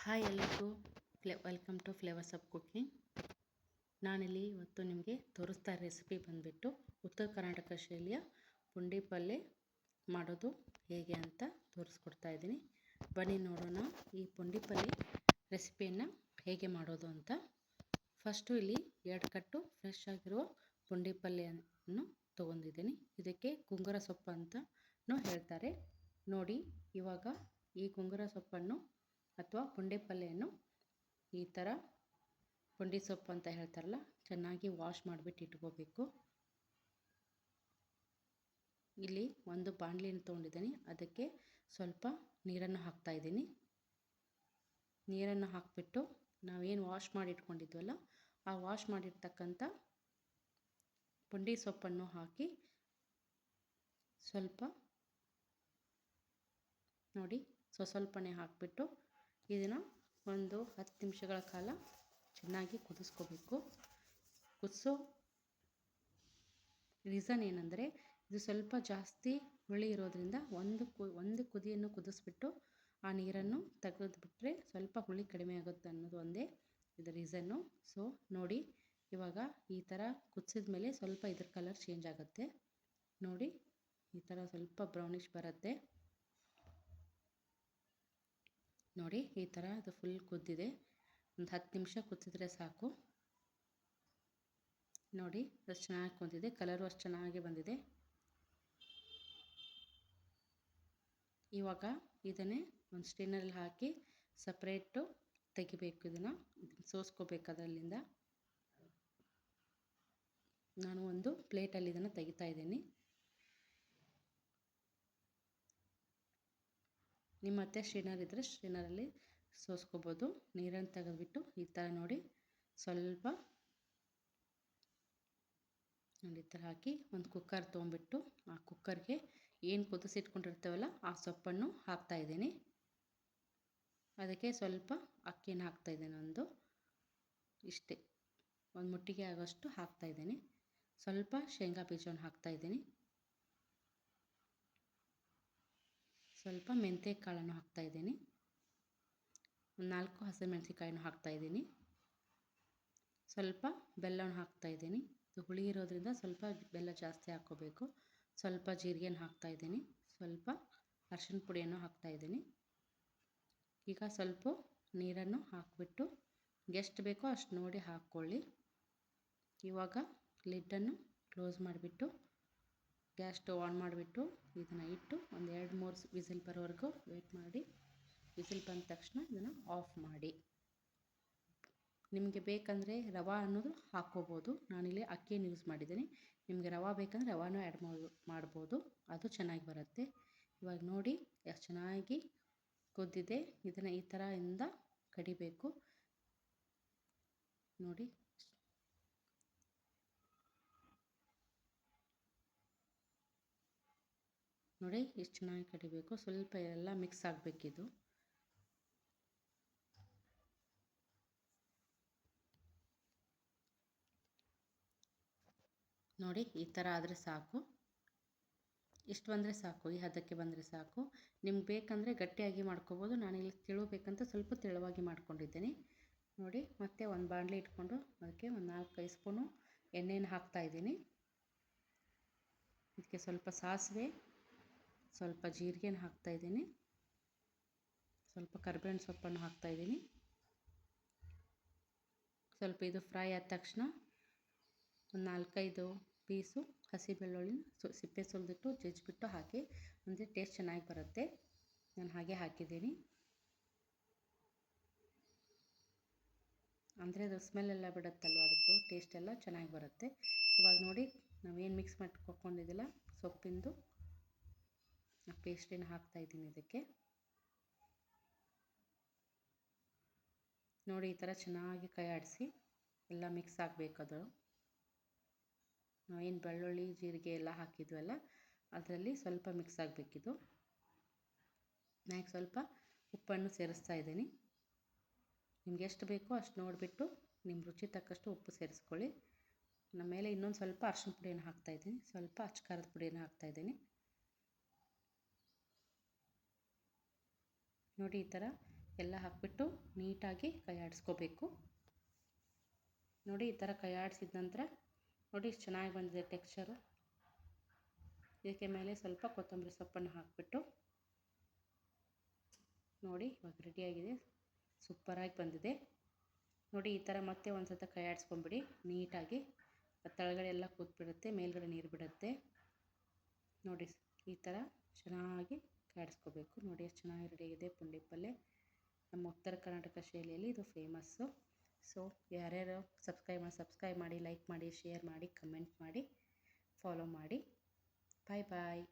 Hi ಎಲ್ಲರಿಗೂ welcome to Flavours of Cooking. ನಾನಿಲ್ಲಿ ಇವತ್ತು ನಿಮಗೆ ತೋರಿಸ್ತಾ ರೆಸಿಪಿ ಬಂದುಬಿಟ್ಟು ಉತ್ತರ ಕರ್ನಾಟಕ ಶೈಲಿಯ ಪುಂಡಿ ಪಲ್ಯ ಮಾಡೋದು ಹೇಗೆ ಅಂತ ತೋರಿಸ್ಕೊಡ್ತಾ ಇದ್ದೀನಿ. ಬನ್ನಿ ನೋಡೋಣ ಈ ಪುಂಡಿ ಪಲ್ಯ ರೆಸಿಪಿಯನ್ನು ಹೇಗೆ ಮಾಡೋದು ಅಂತ. ಫಸ್ಟು ಇಲ್ಲಿ 2 ಕಟ್ಟು ಫ್ರೆಶ್ ಆಗಿರುವ ಪುಂಡಿ ಪಲ್ಯವನ್ನು ತೊಗೊಂಡಿದ್ದೀನಿ. ಇದಕ್ಕೆ ಗುಂಗುರ ಸೊಪ್ಪು ಅಂತಲೂ ಹೇಳ್ತಾರೆ. ನೋಡಿ, ಇವಾಗ ಈ ಗುಂಗುರ ಸೊಪ್ಪನ್ನು ಅಥವಾ ಪುಂಡಿ ಪಲ್ಯವನ್ನು ಈ ಥರ ಪುಂಡಿ ಸೊಪ್ಪು ಅಂತ ಹೇಳ್ತಾರಲ್ಲ, ಚೆನ್ನಾಗಿ ವಾಶ್ ಮಾಡಿಬಿಟ್ಟು ಇಟ್ಕೋಬೇಕು. ಇಲ್ಲಿ ಒಂದು ಬಾಣಲಿನ ತೊಗೊಂಡಿದ್ದೀನಿ. ಅದಕ್ಕೆ ಸ್ವಲ್ಪ ನೀರನ್ನು ಹಾಕ್ತಾಯಿದ್ದೀನಿ. ನೀರನ್ನು ಹಾಕಿಬಿಟ್ಟು ನಾವೇನು ವಾಶ್ ಮಾಡಿ ಇಟ್ಕೊಂಡಿದ್ವಲ್ಲ, ಆ ವಾಶ್ ಮಾಡಿರ್ತಕ್ಕಂಥ ಪುಂಡಿ ಸೊಪ್ಪನ್ನು ಹಾಕಿ ಸ್ವಲ್ಪ ನೋಡಿ ಸ್ವಲ್ಪನೇ ಹಾಕಿಬಿಟ್ಟು ಇದನ್ನು ಒಂದು 10 ನಿಮಿಷಗಳ ಕಾಲ ಚೆನ್ನಾಗಿ ಕುದಿಸ್ಕೋಬೇಕು. ಕುದಿಸೋ ರೀಸನ್ ಏನಂದರೆ, ಇದು ಸ್ವಲ್ಪ ಜಾಸ್ತಿ ಹುಳಿ ಇರೋದ್ರಿಂದ ಒಂದು ಕುದಿಯನ್ನು ಕುದಿಸ್ಬಿಟ್ಟು ಆ ನೀರನ್ನು ತೆಗೆದುಬಿಟ್ರೆ ಸ್ವಲ್ಪ ಹುಳಿ ಕಡಿಮೆ ಆಗುತ್ತೆ ಅನ್ನೋದು ಒಂದೇ ಇದು ರೀಸನ್ನು. ಸೊ ನೋಡಿ, ಇವಾಗ ಈ ಥರ ಕುದಿಸಿದ ಮೇಲೆ ಸ್ವಲ್ಪ ಇದ್ರ ಕಲರ್ ಚೇಂಜ್ ಆಗುತ್ತೆ. ನೋಡಿ, ಈ ಥರ ಸ್ವಲ್ಪ ಬ್ರೌನಿಷ್ ಬರುತ್ತೆ. ನೋಡಿ, ಈ ಥರ ಅದು ಫುಲ್ ಕುದ್ದಿದೆ. ಒಂದು 10 ನಿಮಿಷ ಕುದಿಸಿದ್ರೆ ಸಾಕು. ನೋಡಿ, ಅಷ್ಟು ಚೆನ್ನಾಗಿ ಕುದಿದೆ, ಕಲರು ಅಷ್ಟು ಚೆನ್ನಾಗಿ ಬಂದಿದೆ. ಇವಾಗ ಇದನ್ನೇ ಒಂದು ಸ್ಟೇನರಲ್ಲಿ ಹಾಕಿ ಸಪ್ರೇಟು ತೆಗಿಬೇಕು. ಇದನ್ನು ಸೋಸ್ಕೋಬೇಕು ಅದರಲ್ಲಿಂದ. ನಾನು ಒಂದು ಪ್ಲೇಟಲ್ಲಿ ಇದನ್ನು ತೆಗಿತಾ ಇದ್ದೀನಿ. ನಿಮ್ಮ ಹತ್ರ ಸ್ಟ್ರೈನರ್ ಇದ್ದರೆ ಸ್ಟ್ರೈನರಲ್ಲಿ ಸೋಸ್ಕೋಬೋದು. ನೀರನ್ನು ತೆಗೆದುಬಿಟ್ಟು ಈ ಥರ ನೋಡಿ ಸ್ವಲ್ಪ ಈ ಥರ ಹಾಕಿ ಒಂದು ಕುಕ್ಕರ್ ತೊಗೊಂಬಿಟ್ಟು ಆ ಕುಕ್ಕರ್ಗೆ ಏನು ಕುದಿಸಿಟ್ಕೊಂಡಿರ್ತೇವಲ್ಲ ಆ ಸೊಪ್ಪನ್ನು ಹಾಕ್ತಾಯಿದ್ದೀನಿ. ಅದಕ್ಕೆ ಸ್ವಲ್ಪ ಅಕ್ಕಿನ ಹಾಕ್ತಾಯಿದ್ದೀನಿ. ಇಷ್ಟೇ, ಒಂದು ಮುಟ್ಟಿಗೆ ಆಗೋಷ್ಟು ಹಾಕ್ತಾಯಿದ್ದೀನಿ. ಸ್ವಲ್ಪ ಶೇಂಗಾ ಬೀಜವನ್ನು ಹಾಕ್ತಾಯಿದ್ದೀನಿ. ಸ್ವಲ್ಪ ಮೆಂತ್ಯ ಕಾಳನ್ನು ಹಾಕ್ತಾಯಿದ್ದೀನಿ. ಒಂದು 4 ಹಸಿಮೆಣಸಿಕಾಯನ್ನು ಹಾಕ್ತಾಯಿದ್ದೀನಿ. ಸ್ವಲ್ಪ ಬೆಲ್ಲವನ್ನು ಹಾಕ್ತಾಯಿದ್ದೀನಿ. ಇದು ಹುಳಿ ಇರೋದ್ರಿಂದ ಸ್ವಲ್ಪ ಬೆಲ್ಲ ಜಾಸ್ತಿ ಹಾಕ್ಕೋಬೇಕು. ಸ್ವಲ್ಪ ಜೀರಿಗೆನ ಹಾಕ್ತಾಯಿದ್ದೀನಿ. ಸ್ವಲ್ಪ ಅರಿಶಿನ ಪುಡಿಯನ್ನು ಹಾಕ್ತಾಯಿದ್ದೀನಿ. ಈಗ ಸ್ವಲ್ಪ ನೀರನ್ನು ಹಾಕಿಬಿಟ್ಟು ಎಷ್ಟು ಬೇಕೋ ಅಷ್ಟು ನೋಡಿ ಹಾಕ್ಕೊಳ್ಳಿ. ಇವಾಗ ಲಿಡ್ಡನ್ನು ಕ್ಲೋಸ್ ಮಾಡಿಬಿಟ್ಟು ಗ್ಯಾಸ್ ಸ್ಟವ್ ಆನ್ ಮಾಡಿಬಿಟ್ಟು ಇದನ್ನು ಇಟ್ಟು ಒಂದು 2-3 ವಿಸಿಲ್ ಬರೋವರೆಗೂ ವೆಯ್ಟ್ ಮಾಡಿ. ವಿಸಿಲ್ ಬಂದ ತಕ್ಷಣ ಇದನ್ನು ಆಫ್ ಮಾಡಿ. ನಿಮಗೆ ಬೇಕಂದರೆ ರವೆ ಅನ್ನೋದು ಹಾಕ್ಕೋಬೋದು. ನಾನಿಲ್ಲಿ ಅಕ್ಕಿಯನ್ನು ಯೂಸ್ ಮಾಡಿದ್ದೀನಿ. ನಿಮಗೆ ರವೆ ಬೇಕಂದರೆ ರವಾನೂ ಆ್ಯಡ್ ಮಾಡ್ಬೋದು, ಅದು ಚೆನ್ನಾಗಿ ಬರುತ್ತೆ. ಇವಾಗ ನೋಡಿ ಎಷ್ಟು ಚೆನ್ನಾಗಿ ಕುದ್ದಿದೆ. ಇದನ್ನು ಈ ಥರ ಇಂದ ಕಡಿಬೇಕು. ನೋಡಿ, ನೋಡಿ ಎಷ್ಟು ಚೆನ್ನಾಗಿ ಕಡಿಬೇಕು. ಸ್ವಲ್ಪ ಎಲ್ಲ ಮಿಕ್ಸ್ ಆಗಬೇಕಿದು. ನೋಡಿ, ಈ ಥರ ಆದರೆ ಸಾಕು. ಇಷ್ಟು ಬಂದರೆ ಸಾಕು, ಈ ಹದಕ್ಕೆ ಬಂದರೆ ಸಾಕು. ನಿಮ್ಗೆ ಬೇಕಂದರೆ ಗಟ್ಟಿಯಾಗಿ ಮಾಡ್ಕೋಬೋದು. ನಾನಿಲ್ಲಿ ತೆಳು ಬೇಕಂತ ಸ್ವಲ್ಪ ತೆಳುವಾಗಿ ಮಾಡ್ಕೊಂಡಿದ್ದೀನಿ. ನೋಡಿ, ಮತ್ತೆ ಒಂದು ಬಾಣಲೆ ಇಟ್ಕೊಂಡು ಅದಕ್ಕೆ ಒಂದು 4-5 ಸ್ಪೂನು ಎಣ್ಣೆನ ಹಾಕ್ತಾಯಿದ್ದೀನಿ. ಇದಕ್ಕೆ ಸ್ವಲ್ಪ ಸಾಸಿವೆ, ಸ್ವಲ್ಪ ಜೀರಿಗೆನ ಹಾಕ್ತಾಯಿದ್ದೀನಿ. ಸ್ವಲ್ಪ ಕರಿಬೇವಿನ ಸೊಪ್ಪನ್ನು ಹಾಕ್ತಾಯಿದ್ದೀನಿ. ಸ್ವಲ್ಪ ಇದು ಫ್ರೈ ಆದ ತಕ್ಷಣ ಒಂದು 4-5 ಪೀಸು ಹಸಿ ಬೆಳ್ಳುಳ್ಳಿನ ಸಿಪ್ಪೆ ಸುಲಿದಿಟ್ಟು ಜಜ್ಜಿಬಿಟ್ಟು ಹಾಕಿ, ಅಂದರೆ ಟೇಸ್ಟ್ ಚೆನ್ನಾಗಿ ಬರುತ್ತೆ. ನಾನು ಹಾಗೆ ಹಾಕಿದ್ದೀನಿ. ಅಂದರೆ ಅದು ಸ್ಮೆಲ್ಲೆಲ್ಲ ಬಿಡುತ್ತಲ್ವ, ಅದಕ್ಕೆ ಟೇಸ್ಟ್ ಎಲ್ಲ ಚೆನ್ನಾಗಿ ಬರುತ್ತೆ. ಇವಾಗ ನೋಡಿ, ನಾವೇನು ಮಿಕ್ಸ್ ಮಾಡ್ಕೊಂಡಿದ್ದಿಲ್ಲ ಸೊಪ್ಪಿಂದು ಆ ಪೇಸ್ಟನ್ನು ಹಾಕ್ತಾಯಿದ್ದೀನಿ ಇದಕ್ಕೆ. ನೋಡಿ, ಈ ಥರ ಚೆನ್ನಾಗಿ ಕೈ ಆಡಿಸಿ ಎಲ್ಲ ಮಿಕ್ಸ್ ಆಗಬೇಕದು. ನಾವೇನು ಬೆಳ್ಳುಳ್ಳಿ ಜೀರಿಗೆ ಎಲ್ಲ ಹಾಕಿದ್ವಲ್ಲ ಅದರಲ್ಲಿ ಸ್ವಲ್ಪ ಮಿಕ್ಸ್ ಆಗಬೇಕಿದು. ನಾನು ಸ್ವಲ್ಪ ಉಪ್ಪನ್ನು ಸೇರಿಸ್ತಾ ಇದ್ದೀನಿ. ನಿಮ್ಗೆ ಎಷ್ಟು ಬೇಕೋ ಅಷ್ಟು ನೋಡಿಬಿಟ್ಟು ನಿಮ್ಮ ರುಚಿ ತಕ್ಕಷ್ಟು ಉಪ್ಪು ಸೇರಿಸ್ಕೊಳ್ಳಿ. ನಮ್ಮ ಮೇಲೆ ಇನ್ನೊಂದು ಸ್ವಲ್ಪ ಅರಿಶಿನ ಪುಡಿಯನ್ನು ಹಾಕ್ತಾಯಿದ್ದೀನಿ. ಸ್ವಲ್ಪ ಅಚ್ಚ ಖಾರದ ಪುಡಿಯನ್ನು ಹಾಕ್ತಾಯಿದ್ದೀನಿ. ನೋಡಿ, ಈ ಥರ ಎಲ್ಲ ಹಾಕಿಬಿಟ್ಟು ನೀಟಾಗಿ ಕೈ ಆಡಿಸ್ಕೋಬೇಕು. ನೋಡಿ ಈ ಥರ ಕೈ ಆಡಿಸಿದ ನಂತರ ನೋಡಿ ಇಷ್ಟು ಚೆನ್ನಾಗಿ ಬಂದಿದೆ ಟೆಕ್ಸ್ಚರು. ಇದಕ್ಕೆ ಮೇಲೆ ಸ್ವಲ್ಪ ಕೊತ್ತಂಬರಿ ಸೊಪ್ಪನ್ನು ಹಾಕಿಬಿಟ್ಟು ನೋಡಿ ಇವಾಗ ರೆಡಿಯಾಗಿದೆ. ಸೂಪರಾಗಿ ಬಂದಿದೆ ನೋಡಿ. ಈ ಥರ ಮತ್ತೆ ಒಂದು ಸಲ ಕೈ ಆಡಿಸ್ಕೊಂಬಿಡಿ ನೀಟಾಗಿ. ಕೆಳಗಡೆ ಎಲ್ಲ ಕೂತ್ಬಿಡುತ್ತೆ, ಮೇಲ್ಗಡೆ ನೀರು ಬಿಡುತ್ತೆ. ನೋಡಿ ಈ ಥರ ಚೆನ್ನಾಗಿ ಕಾಡಿಸ್ಕೋಬೇಕು. ನೋಡಿ ಎಷ್ಟು ಚೆನ್ನಾಗಿ ರೆಡಿಯಾಗಿದೆ ಪುಂಡಿ ಪಲ್ಯ. ನಮ್ಮ ಉತ್ತರ ಕರ್ನಾಟಕ ಶೈಲಿಯಲ್ಲಿ ಇದು ಫೇಮಸ್ಸು. ಸೊ ಯಾರ್ಯಾರು ಸಬ್ಸ್ಕ್ರೈಬ್ ಮಾಡಿ, ಲೈಕ್ ಮಾಡಿ, ಶೇರ್ ಮಾಡಿ, ಕಮೆಂಟ್ ಮಾಡಿ, ಫಾಲೋ ಮಾಡಿ. ಬಾಯ್ ಬಾಯ್.